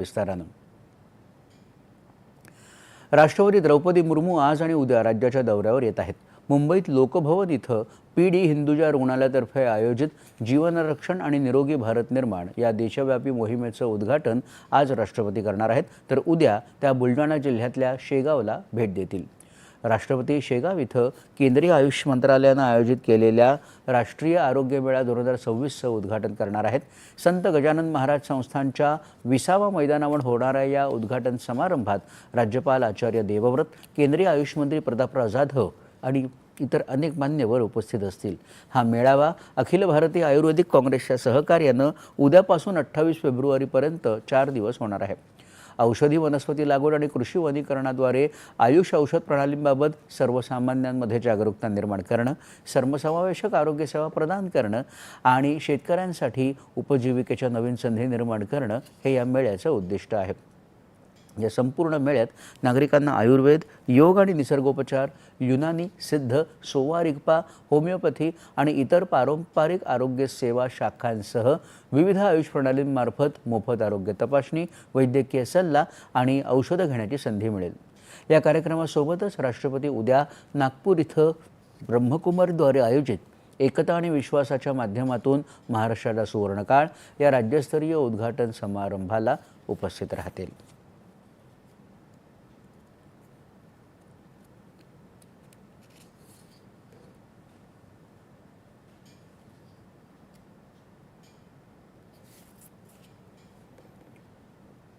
विस्तारानं राष्ट्रपती द्रौपदी मुर्मू आज आणि उद्या राज्याच्या दौऱ्यावर येत आहेत। मुंबईत लोकभवन इथं पीडी हिंदुजा रुग्णालयातर्फे आयोजित जीवनरक्षण आणि निरोगी भारत निर्माण या देशव्यापी मोहिमेचं उद्घाटन आज राष्ट्रपती करणार आहेत, तर उद्या त्या बुलढाणा जिल्ह्यातल्या शेगावला भेट देतील। राष्ट्रपती शेगाव इथं केंद्रीय आयुष मंत्रालयानं आयोजित केलेल्या राष्ट्रीय आरोग्य मेळा 2026चं उद्घाटन करणार आहेत। संत गजानन महाराज संस्थानच्या 20व्या मैदानावर होणाऱ्या या उद्घाटन समारंभात राज्यपाल आचार्य देवव्रत, केंद्रीय आयुष मंत्री प्रतापराव जाधव आणि इतर अनेक मान्यवर उपस्थित असतील। हा मेळावा अखिल भारतीय आयुर्वेदिक काँग्रेसच्या सहकार्यानं उद्यापासून 28 फेब्रुवारीपर्यंत 4 दिवस होणार आहे। औषधी वनस्पती लागवड आणि कृषी वनीकरणाद्वारे आयुष औषध प्रणालींबाबत सर्वसामान्यांमध्ये जागरूकता निर्माण करणं, सर्वसमावेशक आरोग्य सेवा प्रदान करणं आणि शेतकऱ्यांसाठी उपजीविकेच्या नवीन संधी निर्माण करणं हे या मेळ्याचं उद्दिष्ट आहे। या संपूर्ण मेळ्यात नागरिकांना आयुर्वेद, योग आणि निसर्गोपचार, युनानी, सिद्ध, सोवा रिगपा, होमिओपॅथी आणि इतर पारंपरिक आरोग्य सेवा शाखांसह विविध आयुष प्रणालींमार्फत मोफत आरोग्य तपासणी, वैद्यकीय सल्ला आणि औषधं घेण्याची संधी मिळेल। या कार्यक्रमासोबतच राष्ट्रपती उद्या नागपूर इथं ब्रह्मकुमारीद्वारे आयोजित एकता आणि विश्वासाच्या माध्यमातून महाराष्ट्राला सुवर्णकाळ या राज्यस्तरीय उद्घाटन समारंभाला उपस्थित राहतील।